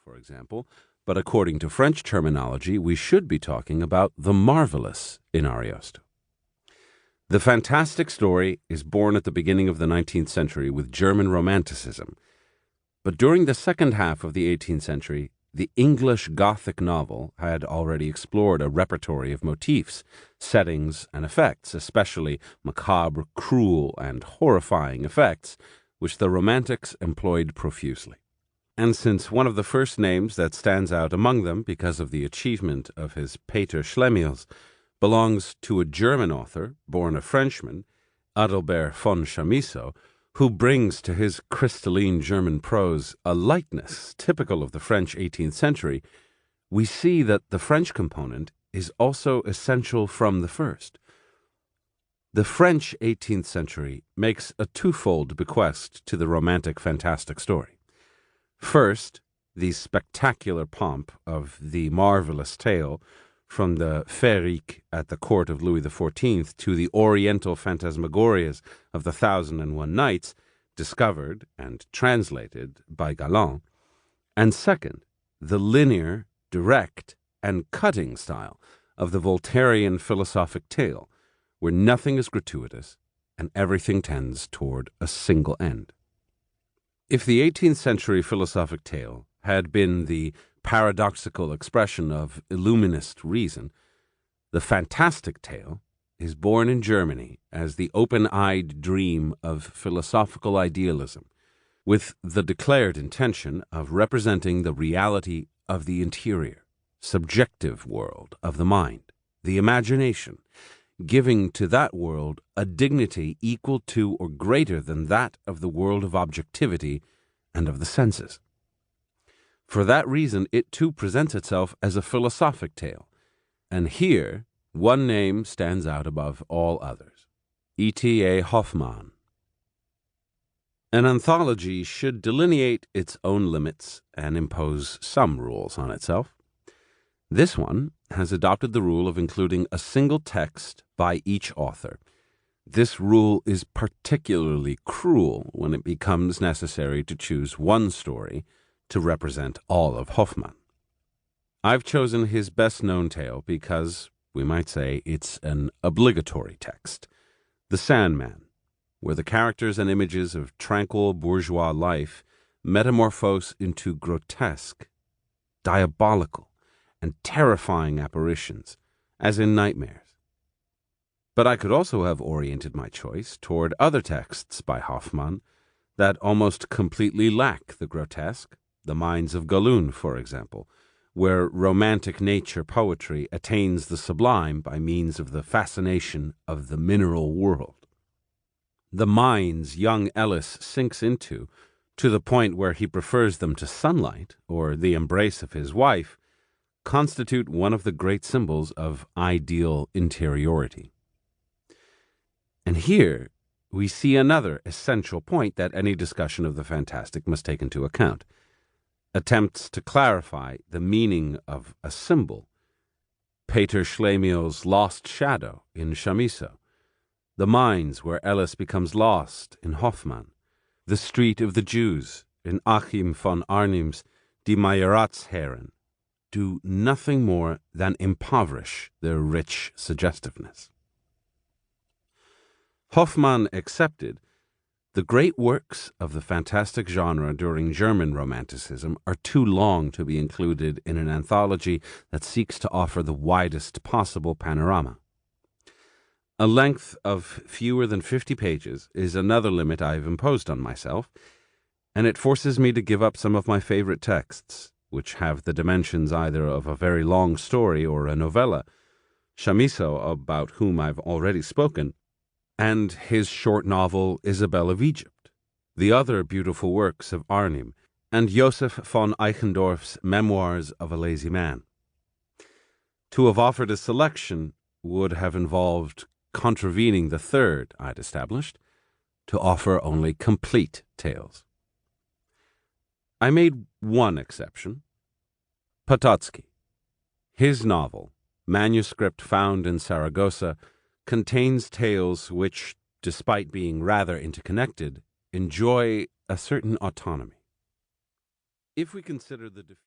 for example, but according to French terminology, we should be talking about the marvelous in Ariosto. The fantastic story is born at the beginning of the 19th century with German Romanticism, but during the second half of the 18th century, the English Gothic novel had already explored a repertory of motifs, settings, and effects, especially macabre, cruel, and horrifying effects, which the Romantics employed profusely. And since one of the first names that stands out among them because of the achievement of his Peter Schlemiels belongs to a German author, born a Frenchman, Adalbert von Chamisso, who brings to his crystalline German prose a lightness typical of the French 18th century, we see that the French component is also essential from the first. The French 18th century makes a twofold bequest to the Romantic fantastic story. First, the spectacular pomp of the marvelous tale, from the féerique at the court of Louis XIV to the oriental phantasmagorias of the 1001 Nights, discovered and translated by Allan. And second, the linear, direct, and cutting style of the Voltairian philosophic tale, where nothing is gratuitous and everything tends toward a single end. If the 18th century philosophic tale had been the paradoxical expression of illuminist reason, the fantastic tale is born in Germany as the open-eyed dream of philosophical idealism, with the declared intention of representing the reality of the interior, subjective world of the mind, the imagination, giving to that world a dignity equal to or greater than that of the world of objectivity and of the senses. For that reason, it too presents itself as a philosophic tale, and here one name stands out above all others: E.T.A. Hoffmann. An anthology should delineate its own limits and impose some rules on itself. This one has adopted the rule of including a single text by each author. This rule is particularly cruel when it becomes necessary to choose one story to represent all of Hoffmann. I've chosen his best-known tale because, we might say, it's an obligatory text, The Sandman, where the characters and images of tranquil bourgeois life metamorphose into grotesque, diabolical, and terrifying apparitions, as in nightmares. But I could also have oriented my choice toward other texts by Hoffmann that almost completely lack the grotesque, the Minds of Galoun, for example, where romantic nature poetry attains the sublime by means of the fascination of the mineral world. The mines young Ellis sinks into, to the point where he prefers them to sunlight or the embrace of his wife, constitute one of the great symbols of ideal interiority. And here we see another essential point that any discussion of the fantastic must take into account: attempts to clarify the meaning of a symbol. Peter Schlemiels' lost shadow in Chamisso, the mines where Ellis becomes lost in Hoffmann, the street of the Jews in Achim von Arnim's Die Majoratsherren, do nothing more than impoverish their rich suggestiveness. Hoffmann accepted, the great works of the fantastic genre during German Romanticism are too long to be included in an anthology that seeks to offer the widest possible panorama. A length of fewer than 50 pages is another limit I've imposed on myself, and it forces me to give up some of my favorite texts, which have the dimensions either of a very long story or a novella, Chamisso, about whom I've already spoken, and his short novel Isabel of Egypt, the other beautiful works of Arnim, and Joseph von Eichendorff's Memoirs of a Lazy Man. To have offered a selection would have involved contravening the third I'd established, to offer only complete tales. I made one exception: Potocki. His novel, manuscript found in Saragossa, contains tales which, despite being rather interconnected, enjoy a certain autonomy. If we consider the